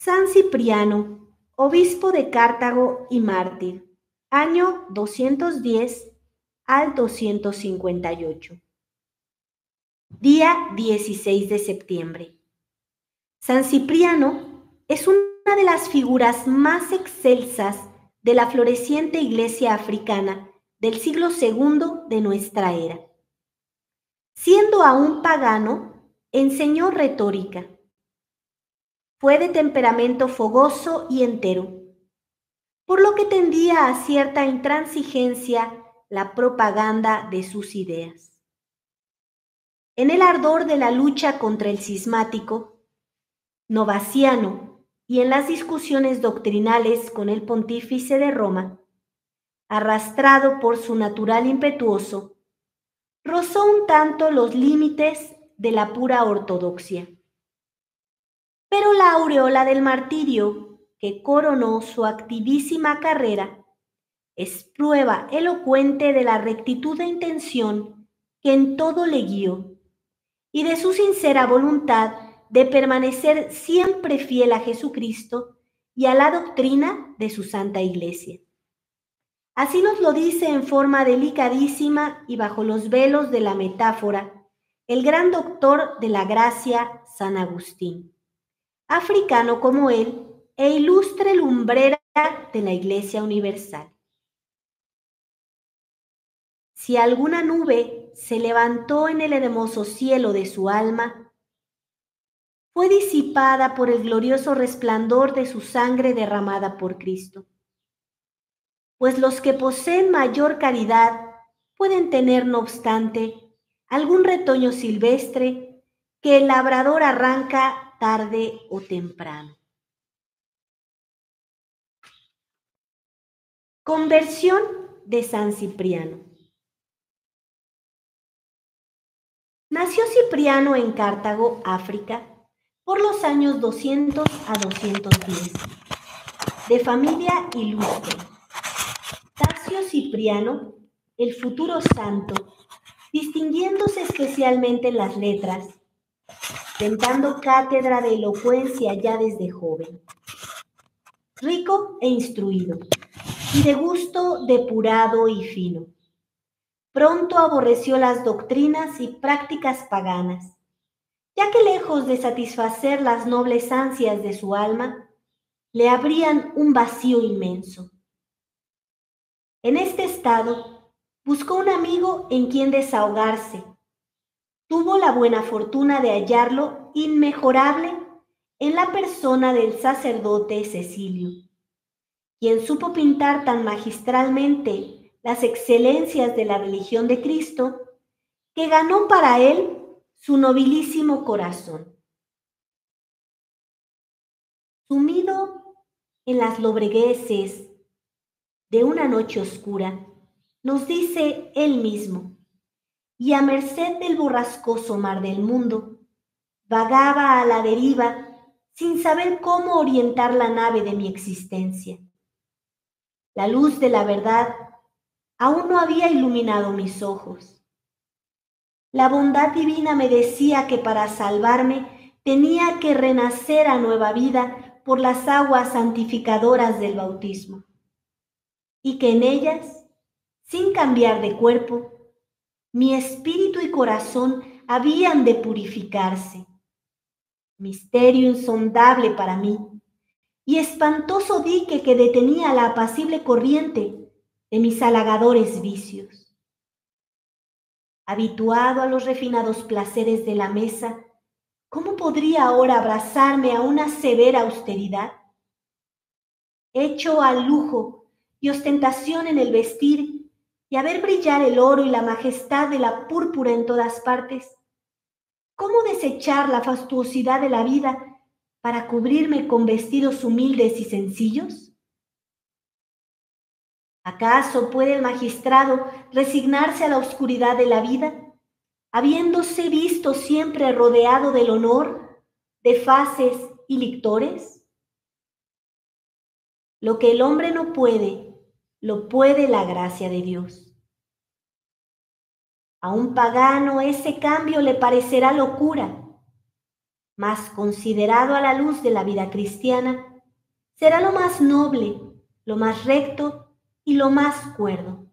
San Cipriano, obispo de Cartago y mártir, año 210 al 258. Día 16 de septiembre. San Cipriano es una de las figuras más excelsas de la floreciente iglesia africana del siglo II de nuestra era. Siendo aún pagano, enseñó retórica. Fue de temperamento fogoso y entero, por lo que tendía a cierta intransigencia la propaganda de sus ideas. En el ardor de la lucha contra el cismático, Novaciano, y en las discusiones doctrinales con el pontífice de Roma, arrastrado por su natural impetuoso, rozó un tanto los límites de la pura ortodoxia. Pero la aureola del martirio que coronó su activísima carrera es prueba elocuente de la rectitud de intención que en todo le guió y de su sincera voluntad de permanecer siempre fiel a Jesucristo y a la doctrina de su Santa Iglesia. Así nos lo dice en forma delicadísima y bajo los velos de la metáfora el gran doctor de la gracia, San Agustín, africano como él e ilustre lumbrera de la Iglesia universal. Si alguna nube se levantó en el hermoso cielo de su alma, fue disipada por el glorioso resplandor de su sangre derramada por Cristo. Pues los que poseen mayor caridad pueden tener, no obstante, algún retoño silvestre que el labrador arranca tarde o temprano. Conversión de San Cipriano. Nació Cipriano en Cartago, África, por los años 200 a 210, de familia ilustre. Tasio Cipriano, el futuro santo, distinguiéndose especialmente en las letras, tentando cátedra de elocuencia ya desde joven. Rico e instruido, y de gusto depurado y fino. Pronto aborreció las doctrinas y prácticas paganas, ya que lejos de satisfacer las nobles ansias de su alma, le abrían un vacío inmenso. En este estado, buscó un amigo en quien desahogarse. Tuvo la buena fortuna de hallarlo inmejorable en la persona del sacerdote Cecilio, quien supo pintar tan magistralmente las excelencias de la religión de Cristo que ganó para él su nobilísimo corazón. Sumido en las lobregueces de una noche oscura, nos dice él mismo, y a merced del borrascoso mar del mundo, vagaba a la deriva sin saber cómo orientar la nave de mi existencia. La luz de la verdad aún no había iluminado mis ojos. La bondad divina me decía que para salvarme tenía que renacer a nueva vida por las aguas santificadoras del bautismo, y que en ellas, sin cambiar de cuerpo, mi espíritu y corazón habían de purificarse. Misterio insondable para mí, y espantoso dique que detenía la apacible corriente de mis halagadores vicios. Habituado a los refinados placeres de la mesa, ¿cómo podría ahora abrazarme a una severa austeridad? Hecho al lujo y ostentación en el vestir y a ver brillar el oro y la majestad de la púrpura en todas partes, ¿cómo desechar la fastuosidad de la vida para cubrirme con vestidos humildes y sencillos? ¿Acaso puede el magistrado resignarse a la oscuridad de la vida, habiéndose visto siempre rodeado del honor, de faces y lictores? Lo que el hombre no puede, lo puede la gracia de Dios. A un pagano ese cambio le parecerá locura, mas considerado a la luz de la vida cristiana, será lo más noble, lo más recto y lo más cuerdo.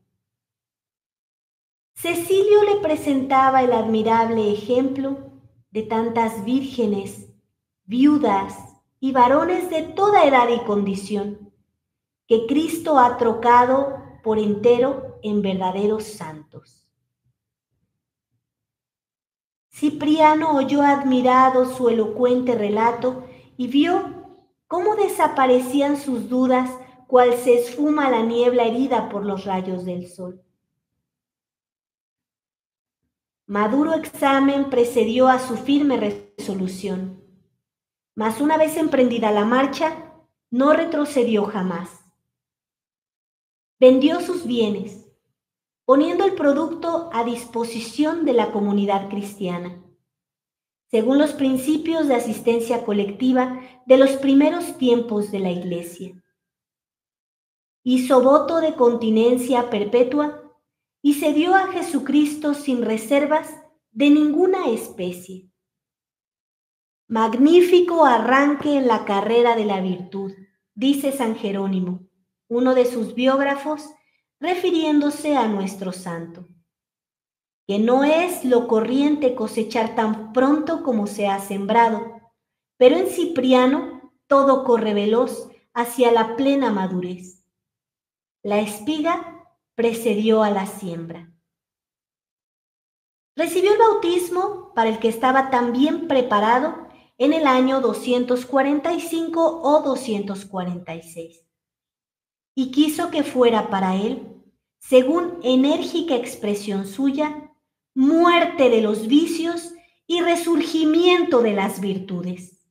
Cecilio le presentaba el admirable ejemplo de tantas vírgenes, viudas y varones de toda edad y condición, que Cristo ha trocado por entero en verdaderos santos. Cipriano oyó admirado su elocuente relato y vio cómo desaparecían sus dudas cual se esfuma la niebla herida por los rayos del sol. Maduro examen precedió a su firme resolución, mas una vez emprendida la marcha, no retrocedió jamás. Vendió sus bienes, poniendo el producto a disposición de la comunidad cristiana, según los principios de asistencia colectiva de los primeros tiempos de la Iglesia. Hizo voto de continencia perpetua y se dio a Jesucristo sin reservas de ninguna especie. Magnífico arranque en la carrera de la virtud, dice San Jerónimo, uno de sus biógrafos, refiriéndose a nuestro santo, que no es lo corriente cosechar tan pronto como se ha sembrado, pero en Cipriano todo corre veloz hacia la plena madurez. La espiga precedió a la siembra. Recibió el bautismo para el que estaba tan bien preparado en el año 245 o 246, y quiso que fuera para él, según enérgica expresión suya, muerte de los vicios y resurgimiento de las virtudes.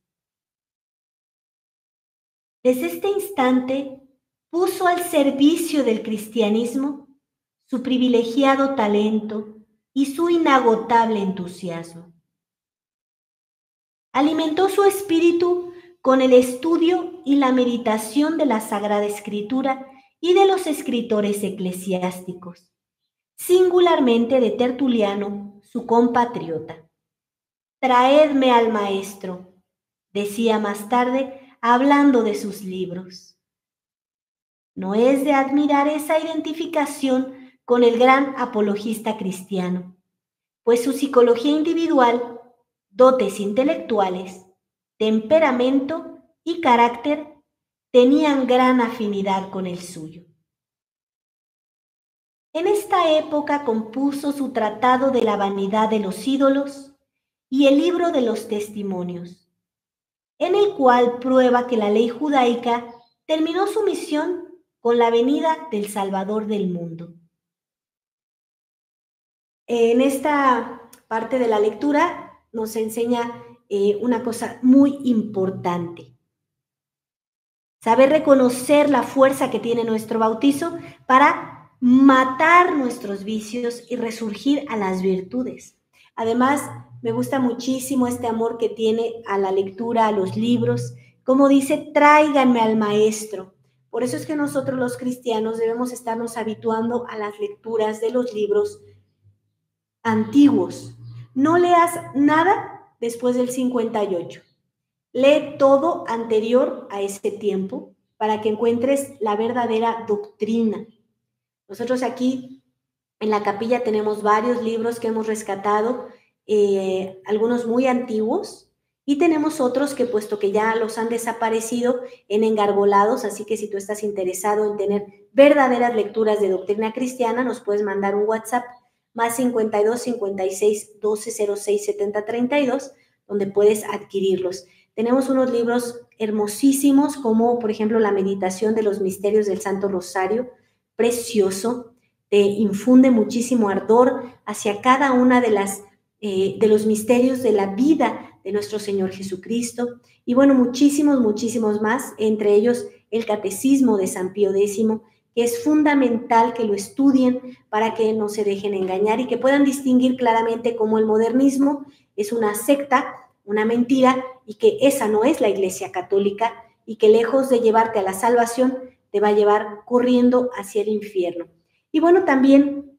Desde este instante puso al servicio del cristianismo su privilegiado talento y su inagotable entusiasmo. Alimentó su espíritu con el estudio y la meditación de la Sagrada Escritura y de los escritores eclesiásticos, singularmente de Tertuliano, su compatriota. «Traedme al maestro», decía más tarde, hablando de sus libros. No es de admirar esa identificación con el gran apologista cristiano, pues su psicología individual, dotes intelectuales, temperamento y carácter tenían gran afinidad con el suyo. En esta época compuso su Tratado de la Vanidad de los Ídolos y el Libro de los Testimonios, en el cual prueba que la ley judaica terminó su misión con la venida del Salvador del mundo. En esta parte de la lectura nos enseña una cosa muy importante. Saber reconocer la fuerza que tiene nuestro bautizo para matar nuestros vicios y resurgir a las virtudes. Además, me gusta muchísimo este amor que tiene a la lectura, a los libros. Como dice, tráiganme al maestro. Por eso es que nosotros los cristianos debemos estarnos habituando a las lecturas de los libros antiguos. No leas nada después del 58. Lee todo anterior a ese tiempo para que encuentres la verdadera doctrina. Nosotros aquí en la capilla tenemos varios libros que hemos rescatado, algunos muy antiguos, y tenemos otros que, puesto que ya los han desaparecido, en engargolados, así que si tú estás interesado en tener verdaderas lecturas de doctrina cristiana, nos puedes mandar un WhatsApp más 52 56 12 06 70 32, donde puedes adquirirlos. Tenemos unos libros hermosísimos, como por ejemplo la meditación de los misterios del Santo Rosario, precioso, te infunde muchísimo ardor hacia cada una de los misterios de la vida de nuestro Señor Jesucristo. Y bueno, muchísimos más, entre ellos el Catecismo de San Pío X, que es fundamental que lo estudien para que no se dejen engañar y que puedan distinguir claramente cómo el modernismo es una secta, una mentira, y que esa no es la Iglesia Católica, y que lejos de llevarte a la salvación, te va a llevar corriendo hacia el infierno. Y bueno, también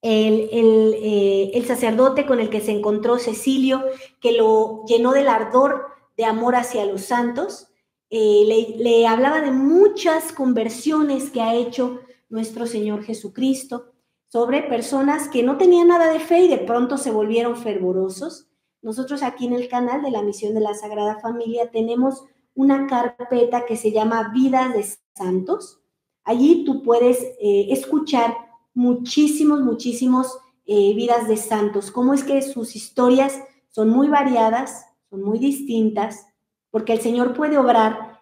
el sacerdote con el que se encontró Cecilio, que lo llenó del ardor de amor hacia los santos, le hablaba de muchas conversiones que ha hecho nuestro Señor Jesucristo sobre personas que no tenían nada de fe y de pronto se volvieron fervorosos. Nosotros aquí en el canal de la Misión de la Sagrada Familia tenemos una carpeta que se llama Vidas de Santos. Allí tú puedes escuchar muchísimos vidas de santos, cómo es que sus historias son muy variadas, son muy distintas, porque el Señor puede obrar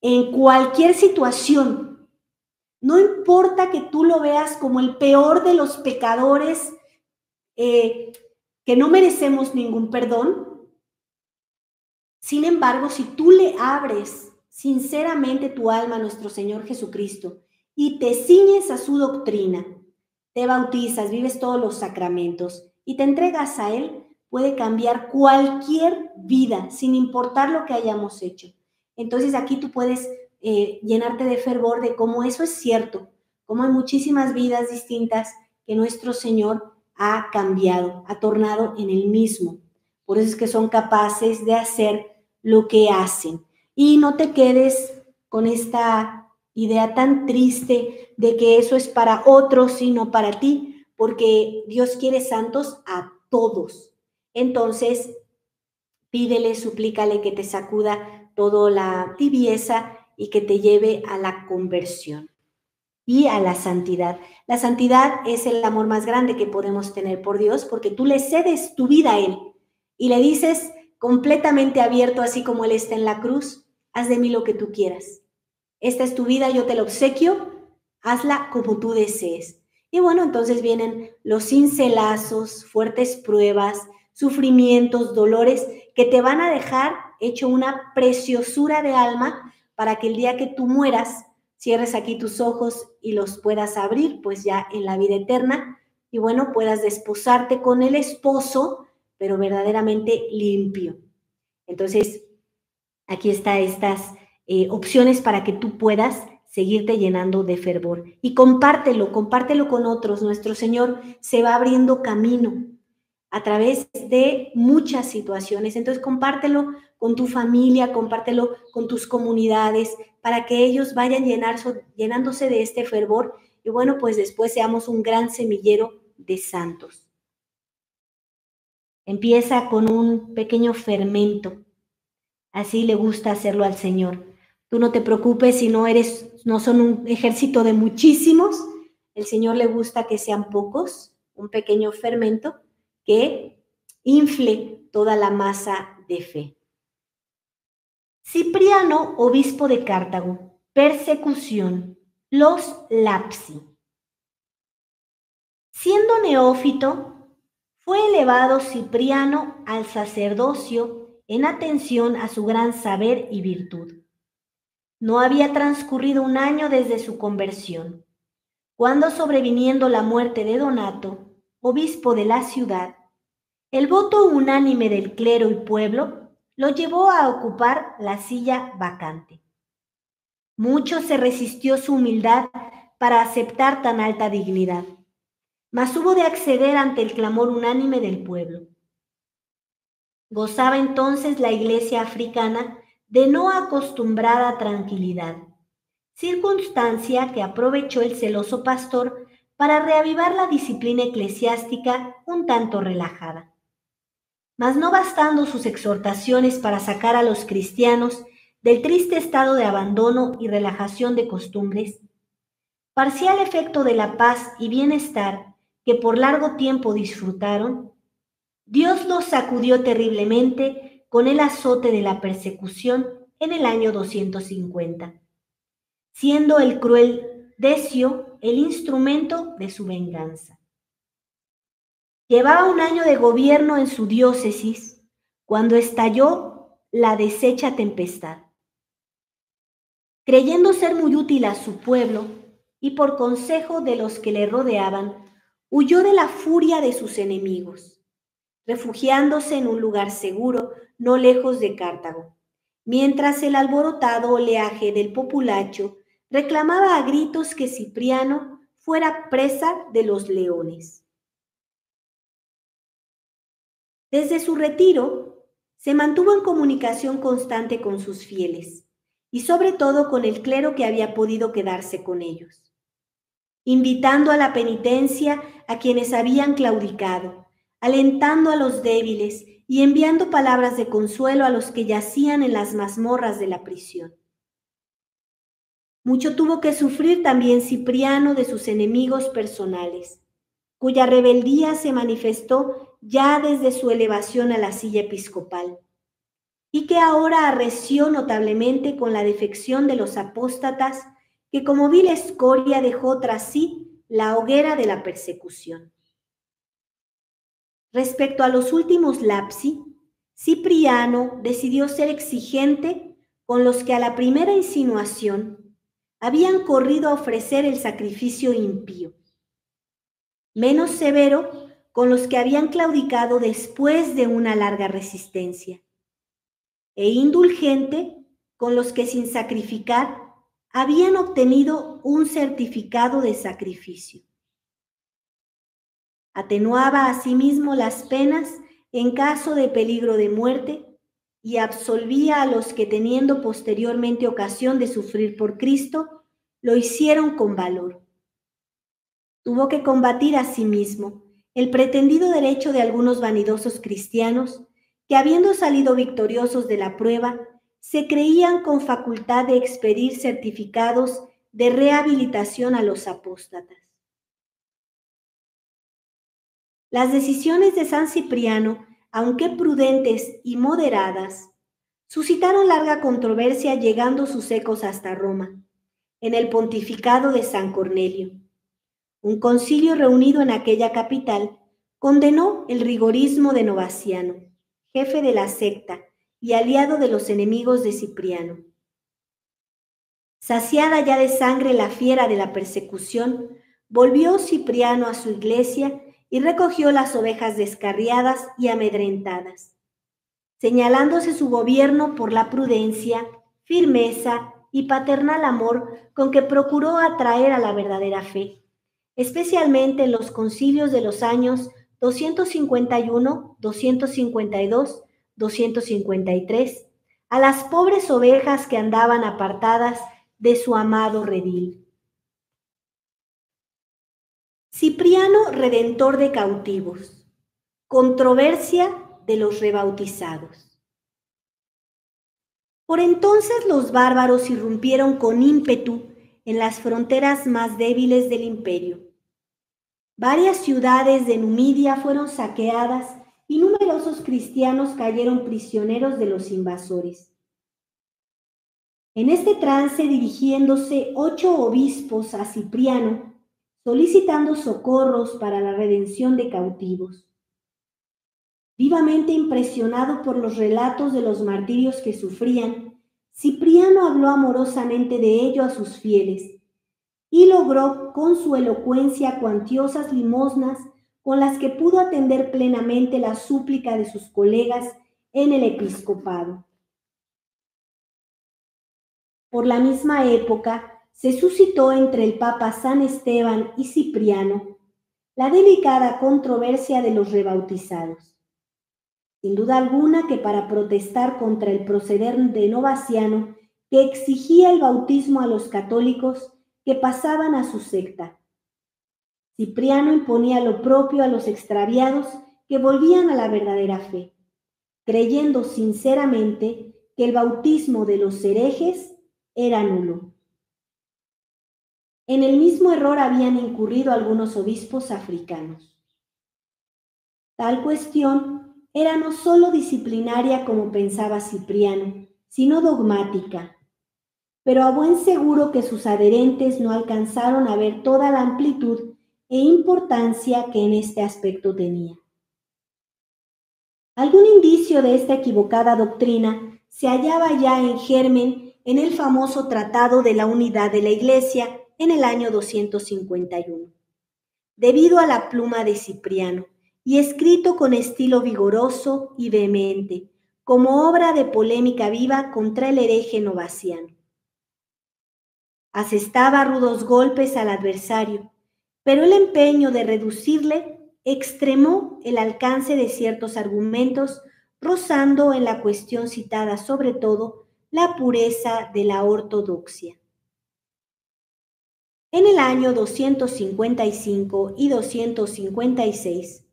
en cualquier situación. No importa que tú lo veas como el peor de los pecadores, que no merecemos ningún perdón. Sin embargo, si tú le abres sinceramente tu alma a nuestro Señor Jesucristo y te ciñes a su doctrina, te bautizas, vives todos los sacramentos y te entregas a Él, puede cambiar cualquier vida, sin importar lo que hayamos hecho. Entonces aquí tú puedes llenarte de fervor de cómo eso es cierto, cómo hay muchísimas vidas distintas que nuestro Señor ha cambiado, ha tornado en el mismo. Por eso es que son capaces de hacer lo que hacen. Y no te quedes con esta idea tan triste de que eso es para otros, sino para ti, porque Dios quiere santos a todos. Entonces, pídele, suplícale que te sacuda toda la tibieza y que te lleve a la conversión y a la santidad. La santidad es el amor más grande que podemos tener por Dios, porque tú le cedes tu vida a Él y le dices completamente abierto, así como Él está en la cruz: haz de mí lo que tú quieras. Esta es tu vida, yo te la obsequio, hazla como tú desees. Y bueno, entonces vienen los cincelazos, fuertes pruebas, sufrimientos, dolores, que te van a dejar hecho una preciosura de alma para que el día que tú mueras, cierres aquí tus ojos y los puedas abrir, pues ya en la vida eterna, y bueno, puedas desposarte con el esposo, pero verdaderamente limpio. Entonces, aquí están estas opciones para que tú puedas seguirte llenando de fervor. Y compártelo con otros. Nuestro Señor se va abriendo camino a través de muchas situaciones. Entonces, compártelo con tu familia, compártelo con tus comunidades, para que ellos vayan llenándose de este fervor y bueno, pues después seamos un gran semillero de santos. Empieza con un pequeño fermento. Así le gusta hacerlo al Señor. Tú no te preocupes si no son un ejército de muchísimos. El Señor le gusta que sean pocos, un pequeño fermento que infle toda la masa de fe. Cipriano, obispo de Cartago. Persecución. Los lapsi. Siendo neófito, fue elevado Cipriano al sacerdocio en atención a su gran saber y virtud. No había transcurrido un año desde su conversión, cuando, sobreviniendo la muerte de Donato, obispo de la ciudad, el voto unánime del clero y pueblo lo llevó a ocupar la silla vacante. Mucho se resistió su humildad para aceptar tan alta dignidad, mas hubo de acceder ante el clamor unánime del pueblo. Gozaba entonces la Iglesia africana de no acostumbrada tranquilidad, circunstancia que aprovechó el celoso pastor para reavivar la disciplina eclesiástica un tanto relajada. Mas no bastando sus exhortaciones para sacar a los cristianos del triste estado de abandono y relajación de costumbres, parcial efecto de la paz y bienestar que por largo tiempo disfrutaron, Dios los sacudió terriblemente con el azote de la persecución en el año 250, siendo el cruel Decio el instrumento de su venganza. Llevaba un año de gobierno en su diócesis cuando estalló la deshecha tempestad. Creyendo ser muy útil a su pueblo y por consejo de los que le rodeaban, huyó de la furia de sus enemigos, refugiándose en un lugar seguro no lejos de Cartago, mientras el alborotado oleaje del populacho reclamaba a gritos que Cipriano fuera presa de los leones. Desde su retiro, se mantuvo en comunicación constante con sus fieles y sobre todo con el clero que había podido quedarse con ellos, invitando a la penitencia a quienes habían claudicado, alentando a los débiles y enviando palabras de consuelo a los que yacían en las mazmorras de la prisión. Mucho tuvo que sufrir también Cipriano de sus enemigos personales, cuya rebeldía se manifestó ya desde su elevación a la silla episcopal, y que ahora arreció notablemente con la defección de los apóstatas, que como vil escoria dejó tras sí la hoguera de la persecución. Respecto a los últimos lapsi, Cipriano decidió ser exigente con los que a la primera insinuación habían corrido a ofrecer el sacrificio impío, menos severo con los que habían claudicado después de una larga resistencia, e indulgente con los que sin sacrificar habían obtenido un certificado de sacrificio. Atenuaba asimismo las penas en caso de peligro de muerte y absolvía a los que, teniendo posteriormente ocasión de sufrir por Cristo, lo hicieron con valor. Tuvo que combatir asimismo el pretendido derecho de algunos vanidosos cristianos que, habiendo salido victoriosos de la prueba, se creían con facultad de expedir certificados de rehabilitación a los apóstatas. Las decisiones de San Cipriano, aunque prudentes y moderadas, suscitaron larga controversia, llegando sus ecos hasta Roma, en el pontificado de San Cornelio. Un concilio reunido en aquella capital condenó el rigorismo de Novaciano, jefe de la secta y aliado de los enemigos de Cipriano. Saciada ya de sangre la fiera de la persecución, volvió Cipriano a su iglesia y recogió las ovejas descarriadas y amedrentadas, señalándose su gobierno por la prudencia, firmeza y paternal amor con que procuró atraer a la verdadera fe, especialmente en los concilios de los años 251, 252, 253, a las pobres ovejas que andaban apartadas de su amado redil. Cipriano, redentor de cautivos. Controversia de los rebautizados. Por entonces los bárbaros irrumpieron con ímpetu en las fronteras más débiles del imperio. Varias ciudades de Numidia fueron saqueadas y numerosos cristianos cayeron prisioneros de los invasores. En este trance, dirigiéndose 8 obispos a Cipriano, solicitando socorros para la redención de cautivos. Vivamente impresionado por los relatos de los martirios que sufrían, Cipriano habló amorosamente de ello a sus fieles y logró con su elocuencia cuantiosas limosnas con las que pudo atender plenamente la súplica de sus colegas en el episcopado. Por la misma época se suscitó entre el Papa San Esteban y Cipriano la delicada controversia de los rebautizados. Sin duda alguna que para protestar contra el proceder de Novaciano, que exigía el bautismo a los católicos que pasaban a su secta, Cipriano imponía lo propio a los extraviados que volvían a la verdadera fe, creyendo sinceramente que el bautismo de los herejes era nulo. En el mismo error habían incurrido algunos obispos africanos. Tal cuestión era no solo disciplinaria como pensaba Cipriano, sino dogmática, pero a buen seguro que sus adherentes no alcanzaron a ver toda la amplitud e importancia que en este aspecto tenía. Algún indicio de esta equivocada doctrina se hallaba ya en germen en el famoso Tratado de la Unidad de la Iglesia en el año 251, debido a la pluma de Cipriano, y escrito con estilo vigoroso y vehemente, como obra de polémica viva contra el hereje Novaciano. Asestaba rudos golpes al adversario, pero el empeño de reducirle extremó el alcance de ciertos argumentos, rozando en la cuestión citada sobre todo la pureza de la ortodoxia. En el año 255 y 256,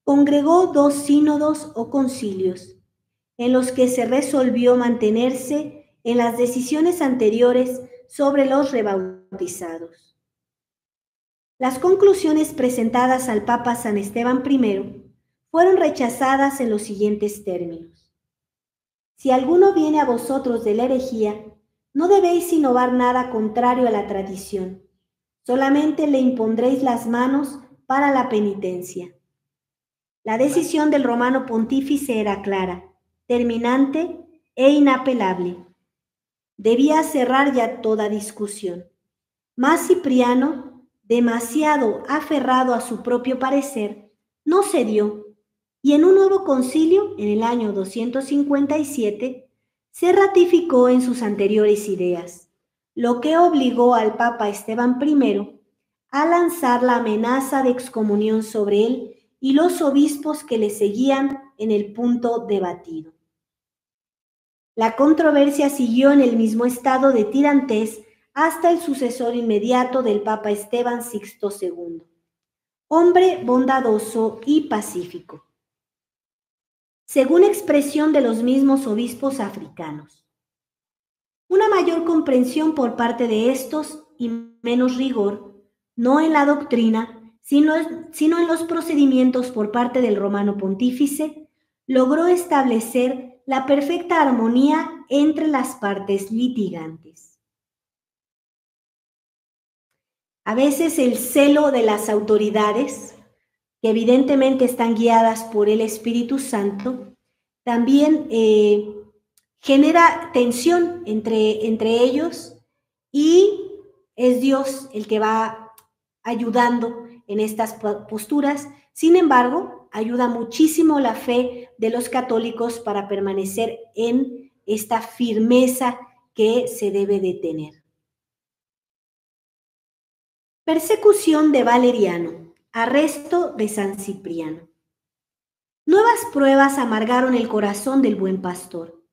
congregó dos sínodos o concilios, en los que se resolvió mantenerse en las decisiones anteriores sobre los rebautizados. Las conclusiones presentadas al Papa San Esteban I fueron rechazadas en los siguientes términos. Si alguno viene a vosotros de la herejía, no debéis innovar nada contrario a la tradición, solamente le impondréis las manos para la penitencia. La decisión del romano pontífice era clara, terminante e inapelable. Debía cerrar ya toda discusión. Mas Cipriano, demasiado aferrado a su propio parecer, no cedió, y en un nuevo concilio, en el año 257, se ratificó en sus anteriores ideas, lo que obligó al Papa Esteban I a lanzar la amenaza de excomunión sobre él y los obispos que le seguían en el punto debatido. La controversia siguió en el mismo estado de tirantez hasta el sucesor inmediato del Papa Esteban Sixto II, hombre bondadoso y pacífico, según expresión de los mismos obispos africanos. Una mayor comprensión por parte de estos y menos rigor, no en la doctrina, sino en los procedimientos por parte del romano pontífice, logró establecer la perfecta armonía entre las partes litigantes. A veces el celo de las autoridades, que evidentemente están guiadas por el Espíritu Santo, también genera tensión entre ellos, y es Dios el que va ayudando en estas posturas. Sin embargo, ayuda muchísimo la fe de los católicos para permanecer en esta firmeza que se debe de tener. Persecución de Valeriano, arresto de San Cipriano. Nuevas pruebas amargaron el corazón del buen pastor.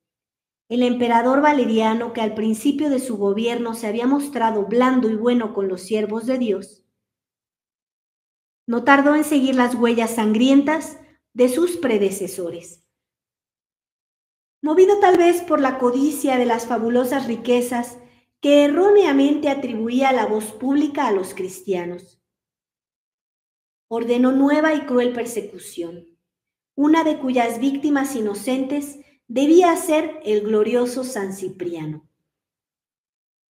El emperador Valeriano, que al principio de su gobierno se había mostrado blando y bueno con los siervos de Dios, no tardó en seguir las huellas sangrientas de sus predecesores. Movido tal vez por la codicia de las fabulosas riquezas que erróneamente atribuía la voz pública a los cristianos, ordenó nueva y cruel persecución, una de cuyas víctimas inocentes debía ser el glorioso San Cipriano.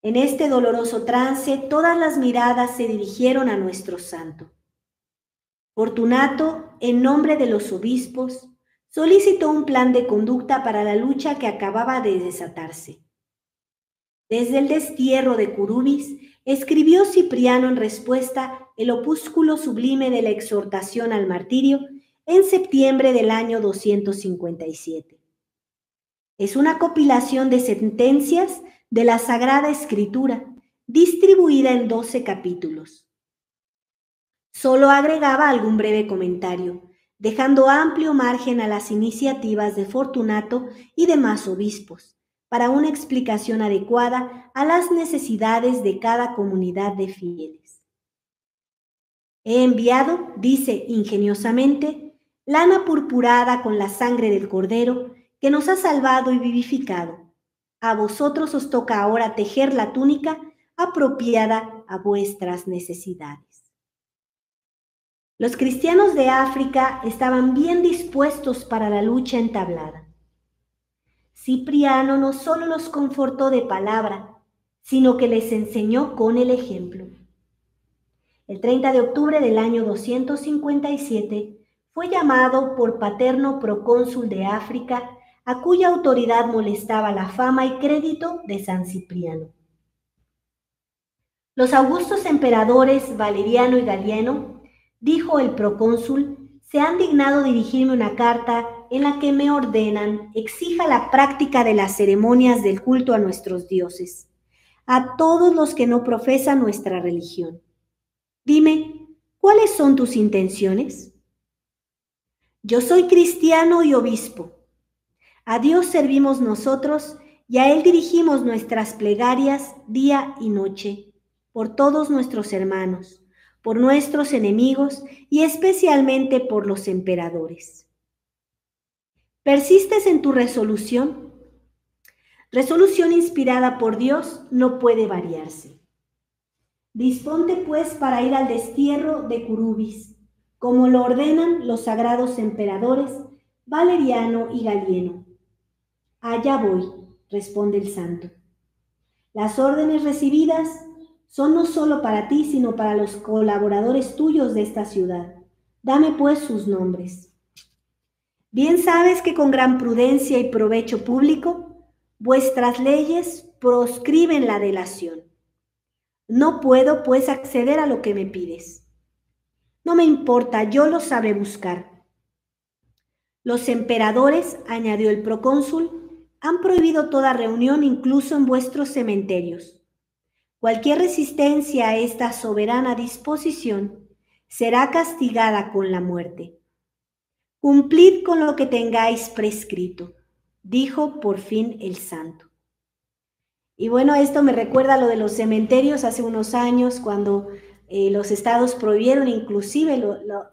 En este doloroso trance, todas las miradas se dirigieron a nuestro santo. Fortunato, en nombre de los obispos, solicitó un plan de conducta para la lucha que acababa de desatarse. Desde el destierro de Curubis, escribió Cipriano en respuesta el opúsculo sublime de la exhortación al martirio en septiembre del año 257. Es una compilación de sentencias de la Sagrada Escritura, distribuida en 12 capítulos. Solo agregaba algún breve comentario, dejando amplio margen a las iniciativas de Fortunato y demás obispos, para una explicación adecuada a las necesidades de cada comunidad de fieles. He enviado, dice ingeniosamente, lana purpurada con la sangre del Cordero, que nos ha salvado y vivificado. A vosotros os toca ahora tejer la túnica apropiada a vuestras necesidades. Los cristianos de África estaban bien dispuestos para la lucha entablada. Cipriano no solo los confortó de palabra, sino que les enseñó con el ejemplo. El 30 de octubre del año 257 fue llamado por Paterno procónsul de África, a cuya autoridad molestaba la fama y crédito de San Cipriano. Los augustos emperadores Valeriano y Galieno, dijo el procónsul, se han dignado dirigirme una carta en la que me ordenan exija la práctica de las ceremonias del culto a nuestros dioses, a todos los que no profesan nuestra religión. Dime, ¿cuáles son tus intenciones? Yo soy cristiano y obispo. A Dios servimos nosotros y a Él dirigimos nuestras plegarias día y noche, por todos nuestros hermanos, por nuestros enemigos y especialmente por los emperadores. ¿Persistes en tu resolución? Resolución inspirada por Dios no puede variarse. Disponte pues para ir al destierro de Curubis, como lo ordenan los sagrados emperadores Valeriano y Galieno. Allá voy, responde el santo. Las órdenes recibidas son no solo para ti, sino para los colaboradores tuyos de esta ciudad. Dame pues sus nombres. Bien sabes que con gran prudencia y provecho público, vuestras leyes proscriben la delación. No puedo, pues, acceder a lo que me pides. No me importa, yo lo sabré buscar. Los emperadores, añadió el procónsul, han prohibido toda reunión, incluso en vuestros cementerios. Cualquier resistencia a esta soberana disposición será castigada con la muerte. Cumplid con lo que tengáis prescrito, dijo por fin el santo. Y bueno, esto me recuerda a lo de los cementerios hace unos años, cuando los estados prohibieron inclusive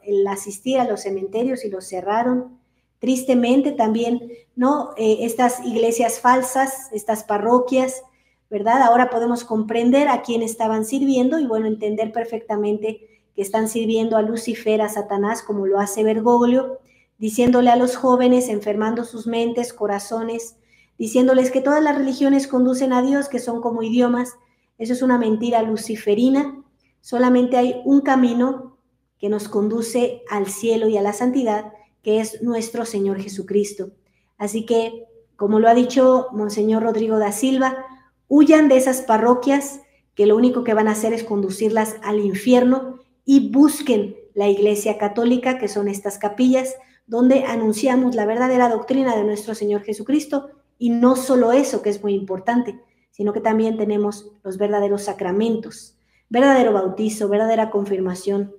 el asistir a los cementerios y los cerraron. Tristemente también, ¿no? Estas iglesias falsas, estas parroquias, ¿verdad? Ahora podemos comprender a quién estaban sirviendo y, bueno, entender perfectamente que están sirviendo a Lucifer, a Satanás, como lo hace Bergoglio, diciéndole a los jóvenes, enfermando sus mentes, corazones, diciéndoles que todas las religiones conducen a Dios, que son como idiomas. Eso es una mentira luciferina. Solamente hay un camino que nos conduce al cielo y a la santidad, que es nuestro Señor Jesucristo. Así que, como lo ha dicho Monseñor Rodrigo da Silva, huyan de esas parroquias que lo único que van a hacer es conducirlas al infierno, y busquen la Iglesia Católica, que son estas capillas donde anunciamos la verdadera doctrina de nuestro Señor Jesucristo. Y no solo eso, que es muy importante, sino que también tenemos los verdaderos sacramentos, verdadero bautizo, verdadera confirmación,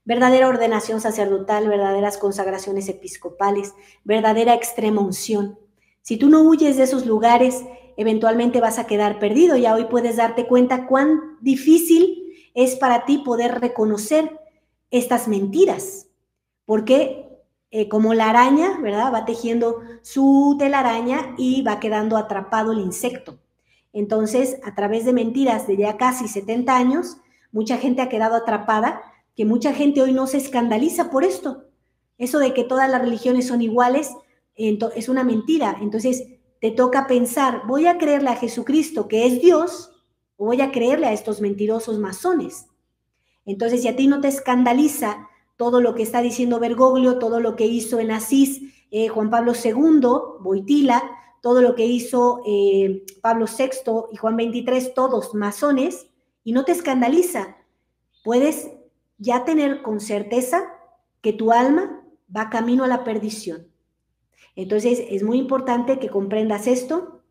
verdadera ordenación sacerdotal, verdaderas consagraciones episcopales, verdadera extrema unción. Si tú no huyes de esos lugares, eventualmente vas a quedar perdido. Ya hoy puedes darte cuenta cuán difícil es para ti poder reconocer estas mentiras, porque como la araña, ¿verdad? Va tejiendo su telaraña y va quedando atrapado el insecto. Entonces, a través de mentiras de ya casi 70 años, mucha gente ha quedado atrapada, que mucha gente hoy no se escandaliza por esto. Eso de que todas las religiones son iguales es una mentira. Entonces, te toca pensar, ¿voy a creerle a Jesucristo, que es Dios, o voy a creerle a estos mentirosos masones? Entonces, si a ti no te escandaliza todo lo que está diciendo Bergoglio, todo lo que hizo en Asís Juan Pablo II, Wojtyla, todo lo que hizo Pablo VI y Juan XXIII, todos masones, y no te escandaliza, puedes ya tener con certeza que tu alma va camino a la perdición. Entonces, es muy importante que comprendas esto,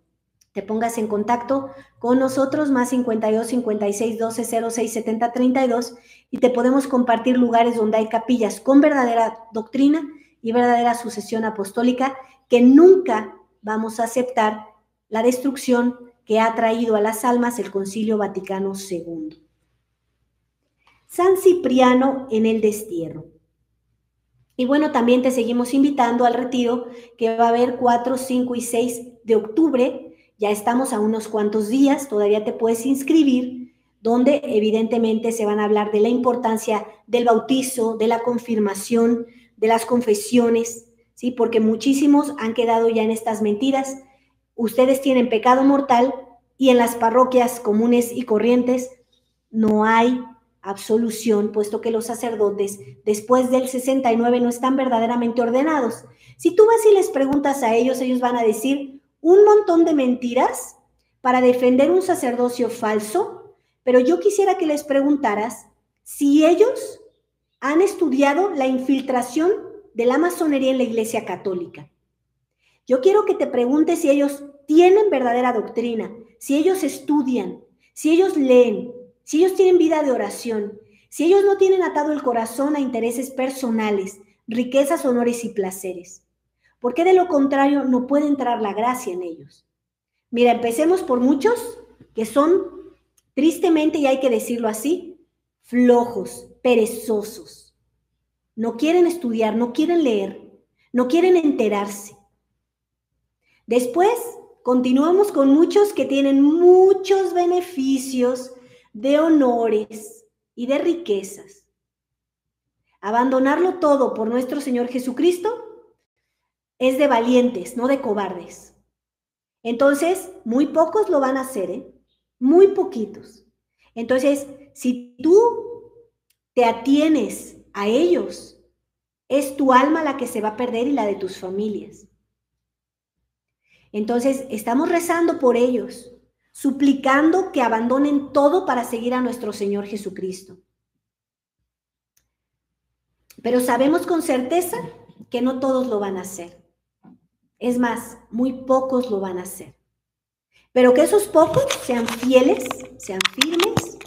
te pongas en contacto con nosotros, más 52 56 12 06 70 32, y te podemos compartir lugares donde hay capillas con verdadera doctrina y verdadera sucesión apostólica, que nunca vamos a aceptar la destrucción que ha traído a las almas el Concilio Vaticano II. San Cipriano en el destierro. Y bueno, también te seguimos invitando al retiro que va a haber 4, 5 y 6 de octubre. Ya estamos a unos cuantos días, todavía te puedes inscribir, donde evidentemente se van a hablar de la importancia del bautizo, de la confirmación, de las confesiones, ¿sí? Porque muchísimos han quedado ya en estas mentiras. Ustedes tienen pecado mortal y en las parroquias comunes y corrientes no hay absolución, puesto que los sacerdotes después del 69 no están verdaderamente ordenados. Si tú vas y les preguntas a ellos, ellos van a decir un montón de mentiras para defender un sacerdocio falso, pero yo quisiera que les preguntaras si ellos han estudiado la infiltración de la masonería en la Iglesia Católica. Yo quiero que te preguntes si ellos tienen verdadera doctrina, si ellos estudian, si ellos leen, si ellos tienen vida de oración, si ellos no tienen atado el corazón a intereses personales, riquezas, honores y placeres, porque de lo contrario no puede entrar la gracia en ellos. Mira, empecemos por muchos que son, tristemente, y hay que decirlo así, flojos, perezosos. No quieren estudiar, no quieren leer, no quieren enterarse. Después, continuamos con muchos que tienen muchos beneficios de honores y de riquezas. Abandonarlo todo por nuestro Señor Jesucristo es de valientes, no de cobardes. Entonces, muy pocos lo van a hacer, ¿eh? Muy poquitos. Entonces, si tú te atienes a ellos, es tu alma la que se va a perder y la de tus familias. Entonces, estamos rezando por ellos, suplicando que abandonen todo para seguir a nuestro Señor Jesucristo. Pero sabemos con certeza que no todos lo van a hacer. Es más, muy pocos lo van a hacer. Pero que esos pocos sean fieles, sean firmes,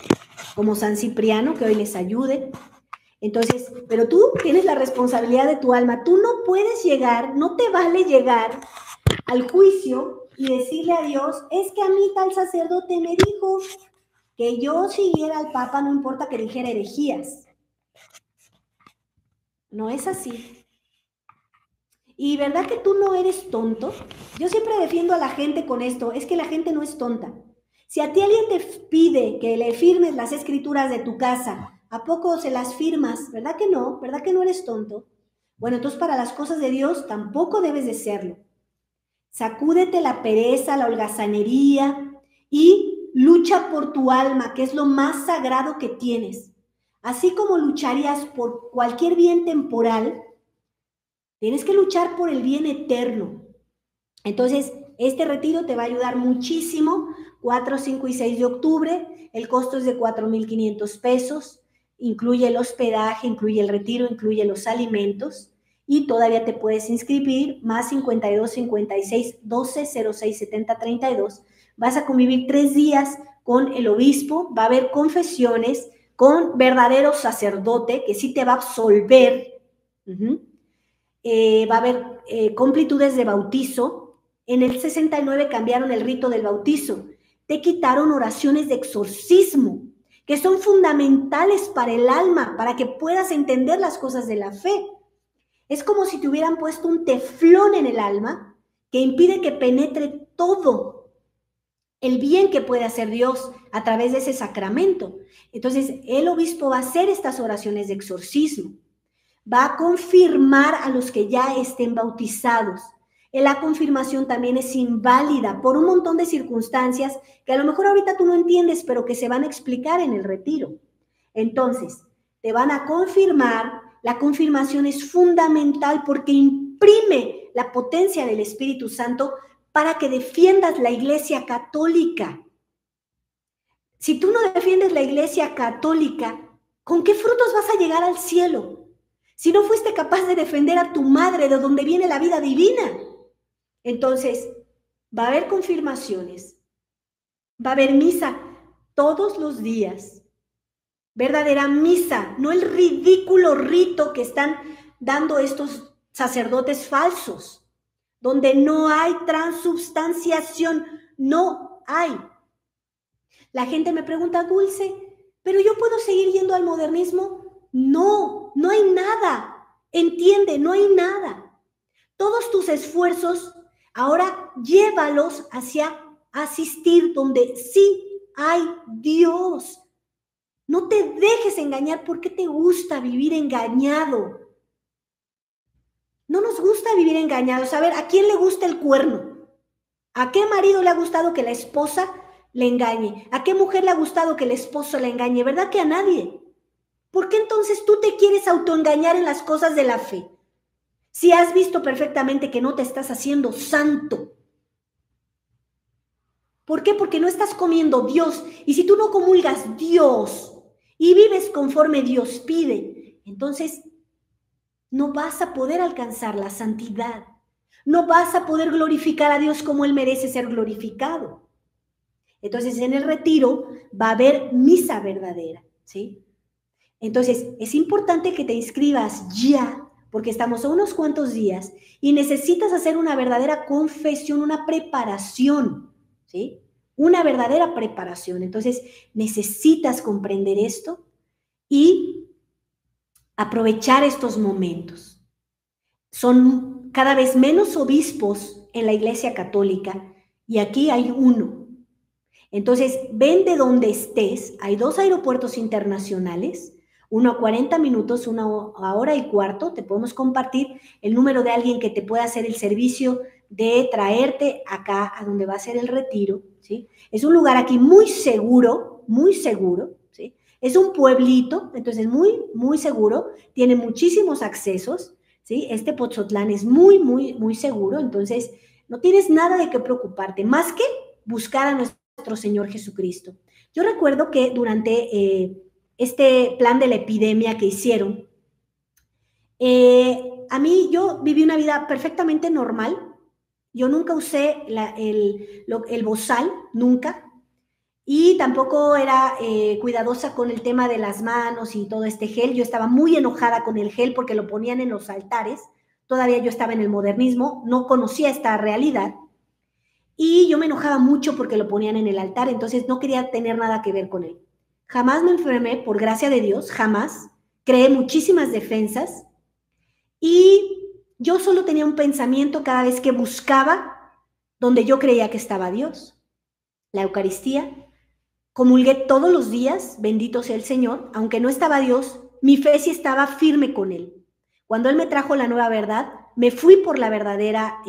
como San Cipriano, que hoy les ayude. Entonces, pero tú tienes la responsabilidad de tu alma. Tú no puedes llegar, no te vale llegar al juicio y decirle a Dios, es que a mí tal sacerdote me dijo que yo siguiera al Papa, no importa que dijera herejías. No es así. Y ¿verdad que tú no eres tonto? Yo siempre defiendo a la gente con esto, es que la gente no es tonta. Si a ti alguien te pide que le firmes las escrituras de tu casa, ¿a poco se las firmas? ¿Verdad que no? ¿Verdad que no eres tonto? Bueno, entonces para las cosas de Dios tampoco debes de serlo. Sacúdete la pereza, la holgazanería y lucha por tu alma, que es lo más sagrado que tienes. Así como lucharías por cualquier bien temporal, tienes que luchar por el bien eterno. Entonces, este retiro te va a ayudar muchísimo. 4, 5 y 6 de octubre. El costo es de 4,500 pesos. Incluye el hospedaje, incluye el retiro, incluye los alimentos. Y todavía te puedes inscribir, más 52 56 12 06 70 32. Vas a convivir 3 días con el obispo. Va a haber confesiones con verdadero sacerdote que sí te va a absolver. Va a haber completudes de bautizo. En el 69 cambiaron el rito del bautizo. Te quitaron oraciones de exorcismo, que son fundamentales para el alma, para que puedas entender las cosas de la fe. Es como si te hubieran puesto un teflón en el alma que impide que penetre todo el bien que puede hacer Dios a través de ese sacramento. Entonces, el obispo va a hacer estas oraciones de exorcismo. Va a confirmar a los que ya estén bautizados. La confirmación también es inválida por un montón de circunstancias que a lo mejor ahorita tú no entiendes, pero que se van a explicar en el retiro. Entonces, te van a confirmar. La confirmación es fundamental porque imprime la potencia del Espíritu Santo para que defiendas la Iglesia Católica. Si tú no defiendes la Iglesia Católica, ¿con qué frutos vas a llegar al cielo? Si no fuiste capaz de defender a tu madre, de donde viene la vida divina. Entonces, va a haber confirmaciones, va a haber misa todos los días. Verdadera misa, no el ridículo rito que están dando estos sacerdotes falsos, donde no hay transubstanciación, no hay. La gente me pregunta, Dulce, ¿pero yo puedo seguir yendo al modernismo? No, no hay nada. Entiende, no hay nada. Todos tus esfuerzos ahora llévalos hacia asistir donde sí hay Dios. No te dejes engañar porque te gusta vivir engañado. No nos gusta vivir engañados. A ver, ¿a quién le gusta el cuerno? ¿A qué marido le ha gustado que la esposa le engañe? ¿A qué mujer le ha gustado que el esposo le engañe? ¿Verdad que a nadie? ¿Por qué entonces tú te quieres autoengañar en las cosas de la fe? Si has visto perfectamente que no te estás haciendo santo. ¿Por qué? Porque no estás comiendo Dios. Y si tú no comulgas Dios y vives conforme Dios pide, entonces no vas a poder alcanzar la santidad. No vas a poder glorificar a Dios como Él merece ser glorificado. Entonces, en el retiro va a haber misa verdadera, ¿sí? Entonces, es importante que te inscribas ya, porque estamos a unos cuantos días y necesitas hacer una verdadera confesión, una preparación, ¿sí? Una verdadera preparación. Entonces, necesitas comprender esto y aprovechar estos momentos. Son cada vez menos obispos en la Iglesia Católica y aquí hay uno. Entonces, ven de donde estés, hay 2 aeropuertos internacionales, uno a 40 minutos, uno a hora y cuarto, te podemos compartir el número de alguien que te pueda hacer el servicio de traerte acá a donde va a ser el retiro, ¿sí? Es un lugar aquí muy seguro, ¿sí? Es un pueblito, entonces muy seguro, tiene muchísimos accesos, ¿sí? Este Pozotlán es muy seguro, entonces no tienes nada de qué preocuparte, más que buscar a nuestro Señor Jesucristo. Yo recuerdo que durante este plan de la epidemia que hicieron, a mí yo viví una vida perfectamente normal, yo nunca usé el bozal, nunca, y tampoco era cuidadosa con el tema de las manos y todo este gel. Yo estaba muy enojada con el gel porque lo ponían en los altares, todavía yo estaba en el modernismo, no conocía esta realidad, y yo me enojaba mucho porque lo ponían en el altar, entonces no quería tener nada que ver con él. Jamás me enfermé, por gracia de Dios, jamás. Creé muchísimas defensas y yo solo tenía un pensamiento cada vez que buscaba donde yo creía que estaba Dios. La Eucaristía, comulgué todos los días, bendito sea el Señor, aunque no estaba Dios, mi fe sí estaba firme con Él. Cuando Él me trajo la nueva verdad, me fui por la verdadera,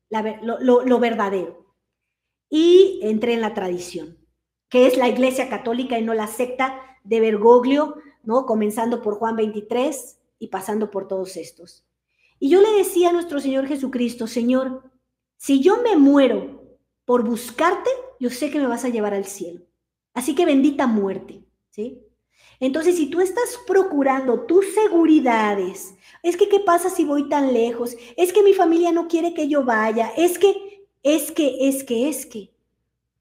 lo verdadero. Y entré en la tradición, que es la Iglesia Católica y no la secta de Bergoglio, ¿no? Comenzando por Juan 23 y pasando por todos estos. Y yo le decía a nuestro Señor Jesucristo, Señor, si yo me muero por buscarte, yo sé que me vas a llevar al cielo. Así que bendita muerte, ¿sí? Entonces, si tú estás procurando tus seguridades, es que ¿qué pasa si voy tan lejos? Es que mi familia no quiere que yo vaya, es que.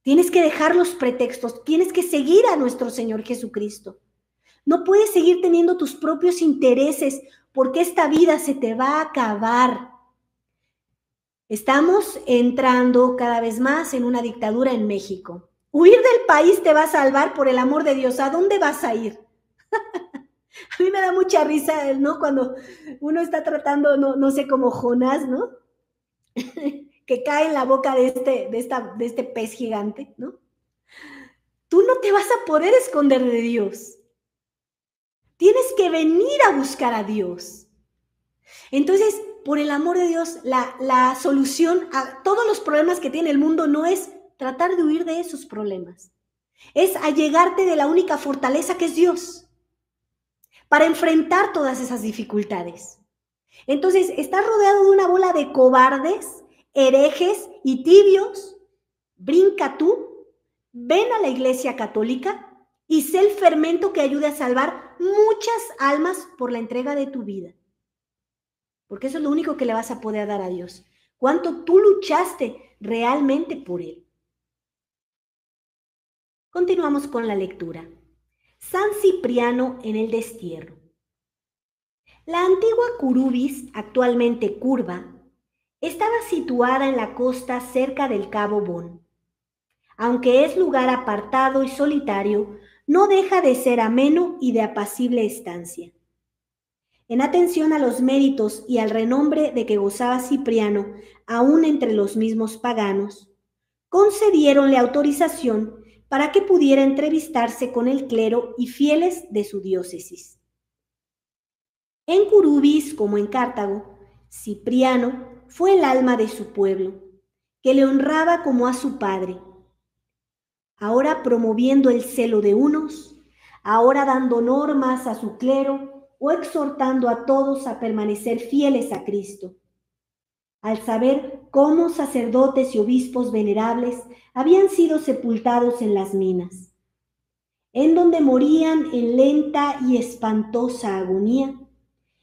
Tienes que dejar los pretextos, tienes que seguir a nuestro Señor Jesucristo. No puedes seguir teniendo tus propios intereses porque esta vida se te va a acabar. Estamos entrando cada vez más en una dictadura en México. Huir del país te va a salvar, por el amor de Dios. ¿A dónde vas a ir? A mí me da mucha risa, ¿no? Cuando uno está tratando, no sé, como Jonás, ¿no? Que cae en la boca de este pez gigante, ¿no? Tú no te vas a poder esconder de Dios. Tienes que venir a buscar a Dios. Entonces, por el amor de Dios, la solución a todos los problemas que tiene el mundo no es tratar de huir de esos problemas. Es allegarte de la única fortaleza que es Dios para enfrentar todas esas dificultades. Entonces, estás rodeado de una bola de cobardes, herejes y tibios. Brinca tú, ven a la Iglesia Católica y sé el fermento que ayude a salvar muchas almas por la entrega de tu vida. Porque eso es lo único que le vas a poder dar a Dios. ¿Cuánto tú luchaste realmente por Él? Continuamos con la lectura. San Cipriano en el destierro. La antigua Curubis, actualmente Curva, estaba situada en la costa cerca del Cabo Bon. Aunque es lugar apartado y solitario, no deja de ser ameno y de apacible estancia. En atención a los méritos y al renombre de que gozaba Cipriano, aún entre los mismos paganos, concediéronle autorización para que pudiera entrevistarse con el clero y fieles de su diócesis. En Curubis, como en Cartago, Cipriano fue el alma de su pueblo, que le honraba como a su padre, ahora promoviendo el celo de unos, ahora dando normas a su clero o exhortando a todos a permanecer fieles a Cristo. Al saber cómo sacerdotes y obispos venerables habían sido sepultados en las minas, en donde morían en lenta y espantosa agonía,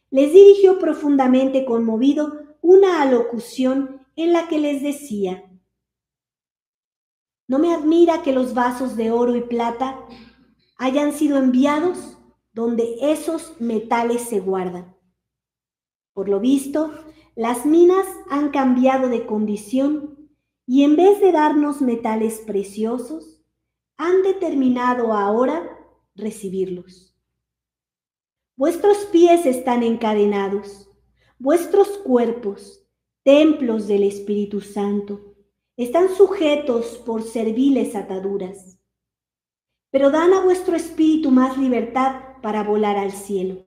les dirigió profundamente conmovido una alocución en la que les decía: ¿no me admira que los vasos de oro y plata hayan sido enviados donde esos metales se guardan? Por lo visto, las minas han cambiado de condición y en vez de darnos metales preciosos, han determinado ahora recibirlos. Vuestros pies están encadenados, vuestros cuerpos, templos del Espíritu Santo, están sujetos por serviles ataduras. Pero dan a vuestro espíritu más libertad para volar al cielo.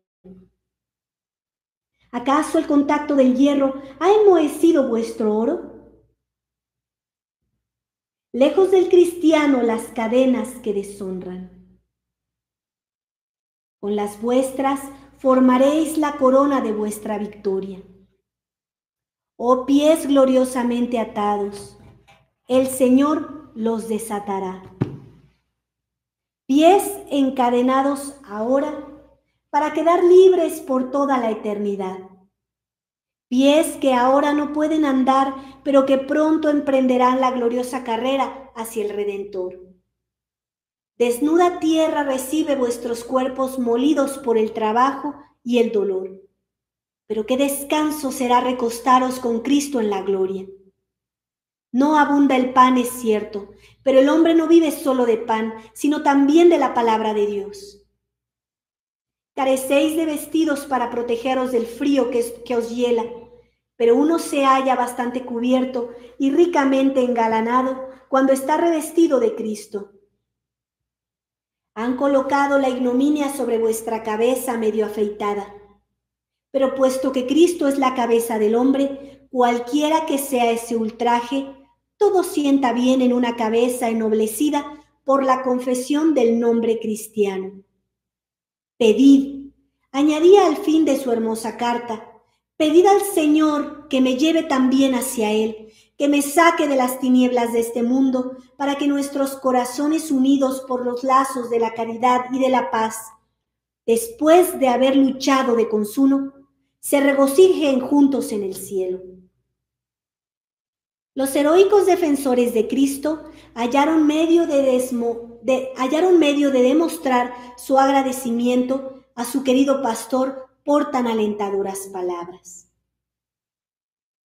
¿Acaso el contacto del hierro ha enmohecido vuestro oro? Lejos del cristiano las cadenas que deshonran. Con las vuestras formaréis la corona de vuestra victoria. Oh pies gloriosamente atados, el Señor los desatará. Pies encadenados ahora para quedar libres por toda la eternidad. Pies que ahora no pueden andar, pero que pronto emprenderán la gloriosa carrera hacia el Redentor. Desnuda tierra recibe vuestros cuerpos molidos por el trabajo y el dolor. Pero qué descanso será recostaros con Cristo en la gloria. No abunda el pan, es cierto, pero el hombre no vive solo de pan, sino también de la palabra de Dios. Carecéis de vestidos para protegeros del frío que os hiela, pero uno se halla bastante cubierto y ricamente engalanado cuando está revestido de Cristo. Han colocado la ignominia sobre vuestra cabeza medio afeitada. Pero puesto que Cristo es la cabeza del hombre, cualquiera que sea ese ultraje, todo sienta bien en una cabeza ennoblecida por la confesión del nombre cristiano. Pedid, añadía al fin de su hermosa carta, pedid al Señor que me lleve también hacia Él, que me saque de las tinieblas de este mundo, para que nuestros corazones unidos por los lazos de la caridad y de la paz, después de haber luchado de consuno, se regocijen juntos en el cielo. Los heroicos defensores de Cristo hallaron medio de demostrar su agradecimiento a su querido pastor por tan alentadoras palabras.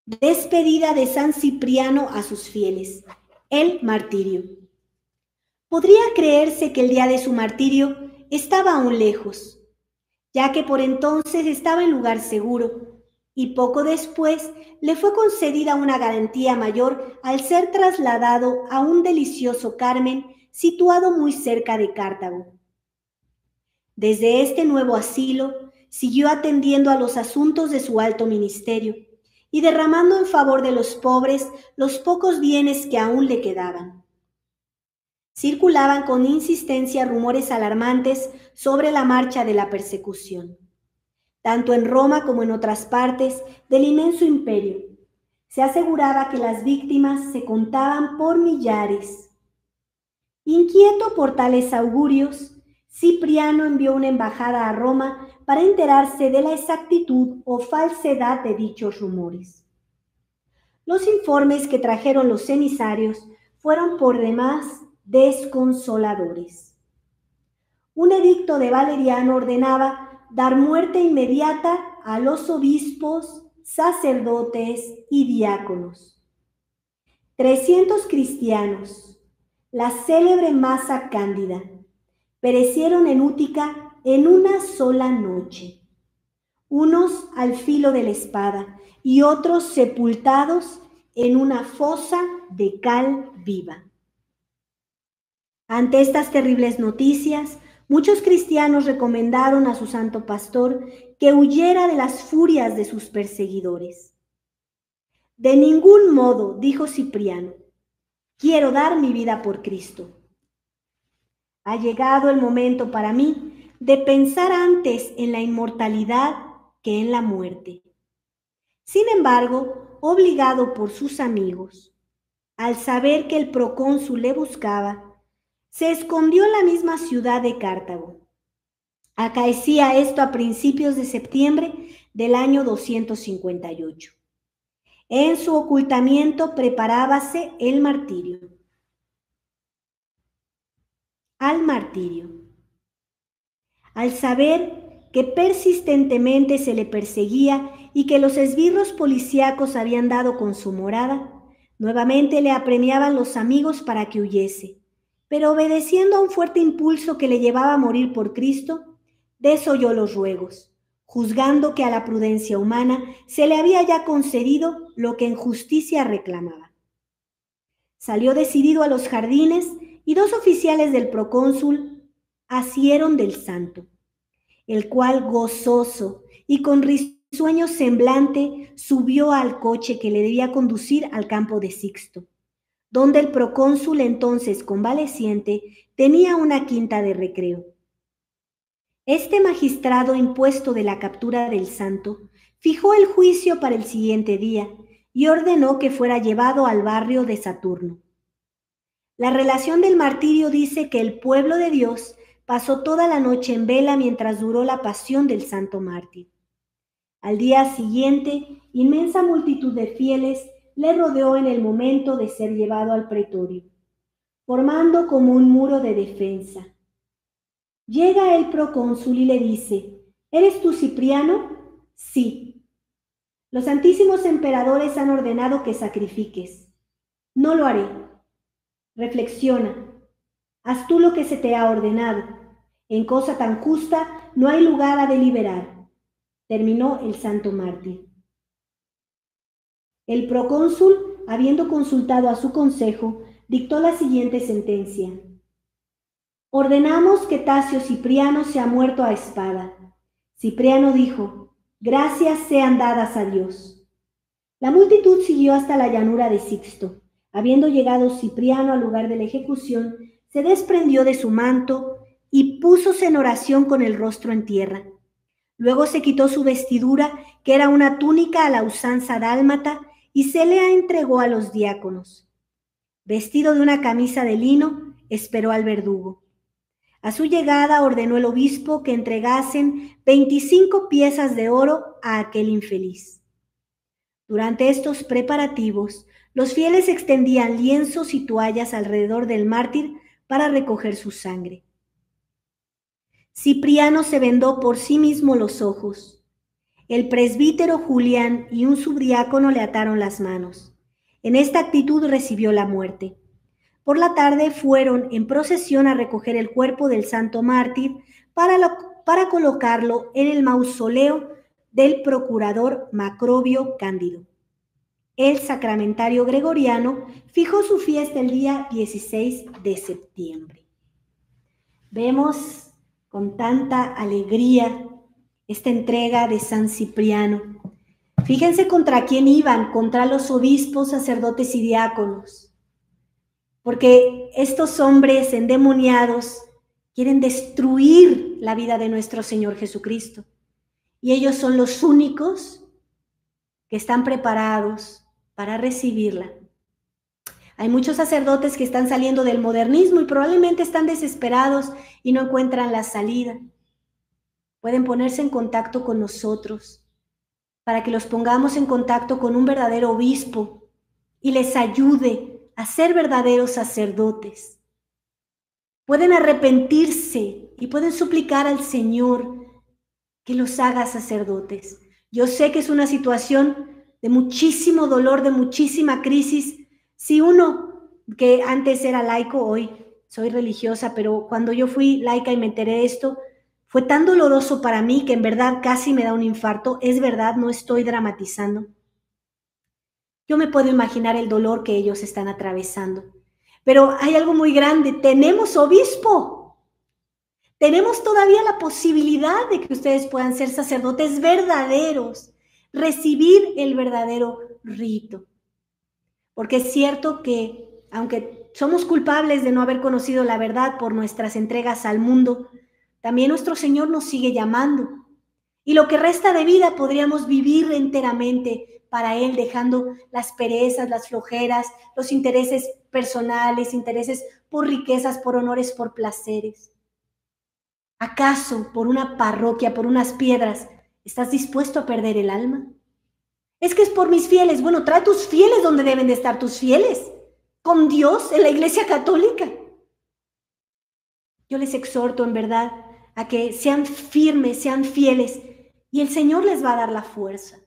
Despedida de San Cipriano a sus fieles. El martirio. Podría creerse que el día de su martirio estaba aún lejos, ya que por entonces estaba en lugar seguro, y poco después le fue concedida una garantía mayor al ser trasladado a un delicioso Carmen situado muy cerca de Cartago. Desde este nuevo asilo siguió atendiendo a los asuntos de su alto ministerio y derramando en favor de los pobres los pocos bienes que aún le quedaban. Circulaban con insistencia rumores alarmantes sobre la marcha de la persecución. Tanto en Roma como en otras partes del inmenso imperio, se aseguraba que las víctimas se contaban por millares. Inquieto por tales augurios, Cipriano envió una embajada a Roma para enterarse de la exactitud o falsedad de dichos rumores. Los informes que trajeron los emisarios fueron por demás desconsoladores. Un edicto de Valeriano ordenaba dar muerte inmediata a los obispos, sacerdotes y diáconos. 300 cristianos, la célebre masa cándida, perecieron en Útica en una sola noche, unos al filo de la espada y otros sepultados en una fosa de cal viva. Ante estas terribles noticias, muchos cristianos recomendaron a su santo pastor que huyera de las furias de sus perseguidores. De ningún modo, dijo Cipriano, quiero dar mi vida por Cristo. Ha llegado el momento para mí de pensar antes en la inmortalidad que en la muerte. Sin embargo, obligado por sus amigos, al saber que el procónsul le buscaba, se escondió en la misma ciudad de Cartago. Acaecía esto a principios de septiembre del año 258. En su ocultamiento preparábase el martirio. Al martirio. Al saber que persistentemente se le perseguía y que los esbirros policíacos habían dado con su morada, nuevamente le apremiaban los amigos para que huyese, pero obedeciendo a un fuerte impulso que le llevaba a morir por Cristo, desoyó los ruegos, juzgando que a la prudencia humana se le había ya concedido lo que en justicia reclamaba. Salió decidido a los jardines y 2 oficiales del procónsul asieron del santo, el cual, gozoso y con risueño semblante, subió al coche que le debía conducir al campo de Sixto, donde el procónsul, entonces convaleciente, tenía una quinta de recreo. Este magistrado impuesto de la captura del santo fijó el juicio para el siguiente día y ordenó que fuera llevado al barrio de Saturno. La relación del martirio dice que el pueblo de Dios pasó toda la noche en vela mientras duró la pasión del santo mártir. Al día siguiente, inmensa multitud de fieles le rodeó en el momento de ser llevado al pretorio, formando como un muro de defensa. Llega el procónsul y le dice: ¿Eres tú Cipriano? Sí. Los santísimos emperadores han ordenado que sacrifiques. No lo haré. Reflexiona. Haz tú lo que se te ha ordenado. En cosa tan justa no hay lugar a deliberar. Terminó el santo mártir. El procónsul, habiendo consultado a su consejo, dictó la siguiente sentencia: ordenamos que Tasio Cipriano sea muerto a espada. Cipriano dijo: gracias sean dadas a Dios. La multitud siguió hasta la llanura de Sixto. Habiendo llegado Cipriano al lugar de la ejecución, se desprendió de su manto y púsose en oración con el rostro en tierra. Luego se quitó su vestidura, que era una túnica a la usanza dálmata, y se le entregó a los diáconos. Vestido de una camisa de lino, esperó al verdugo. A su llegada ordenó el obispo que entregasen 25 piezas de oro a aquel infeliz. Durante estos preparativos, los fieles extendían lienzos y toallas alrededor del mártir para recoger su sangre. Cipriano se vendó por sí mismo los ojos. El presbítero Julián y un subdiácono le ataron las manos. En esta actitud recibió la muerte. Por la tarde fueron en procesión a recoger el cuerpo del santo mártir para colocarlo en el mausoleo del procurador Macrobio Cándido. El sacramentario gregoriano fijó su fiesta el día 16 de septiembre. Vemos con tanta alegría esta entrega de San Cipriano. Fíjense contra quién iban: contra los obispos, sacerdotes y diáconos. Porque estos hombres endemoniados quieren destruir la vida de nuestro Señor Jesucristo. Y ellos son los únicos que están preparados para recibirla. Hay muchos sacerdotes que están saliendo del modernismo y probablemente están desesperados y no encuentran la salida. Pueden ponerse en contacto con nosotros para que los pongamos en contacto con un verdadero obispo y les ayude a ser verdaderos sacerdotes. Pueden arrepentirse y pueden suplicar al Señor que los haga sacerdotes. Yo sé que es una situación de muchísimo dolor, de muchísima crisis. Si uno que antes era laico, hoy soy religiosa, pero cuando yo fui laica y me enteré de esto, fue tan doloroso para mí que en verdad casi me da un infarto. Es verdad, no estoy dramatizando. Yo me puedo imaginar el dolor que ellos están atravesando. Pero hay algo muy grande: tenemos obispo. Tenemos todavía la posibilidad de que ustedes puedan ser sacerdotes verdaderos, recibir el verdadero rito. Porque es cierto que, aunque somos culpables de no haber conocido la verdad por nuestras entregas al mundo, también nuestro Señor nos sigue llamando. Y lo que resta de vida podríamos vivir enteramente para Él, dejando las perezas, las flojeras, los intereses personales, intereses por riquezas, por honores, por placeres. ¿Acaso por una parroquia, por unas piedras, estás dispuesto a perder el alma? Es que es por mis fieles. Bueno, trae tus fieles donde deben de estar tus fieles, con Dios, en la Iglesia Católica. Yo les exhorto en verdad a que sean firmes, sean fieles, y el Señor les va a dar la fuerza.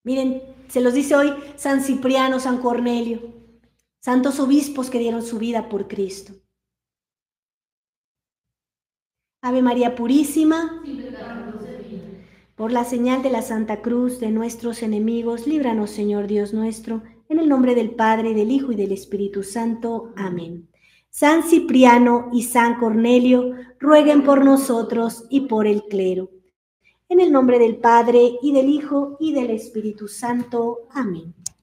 Miren, se los dice hoy San Cipriano, San Cornelio, santos obispos que dieron su vida por Cristo. Ave María Purísima, por la señal de la Santa Cruz de nuestros enemigos, líbranos, Señor Dios nuestro, en el nombre del Padre, del Hijo y del Espíritu Santo. Amén. San Cipriano y San Cornelio, rueguen por nosotros y por el clero. En el nombre del Padre, y del Hijo, y del Espíritu Santo. Amén.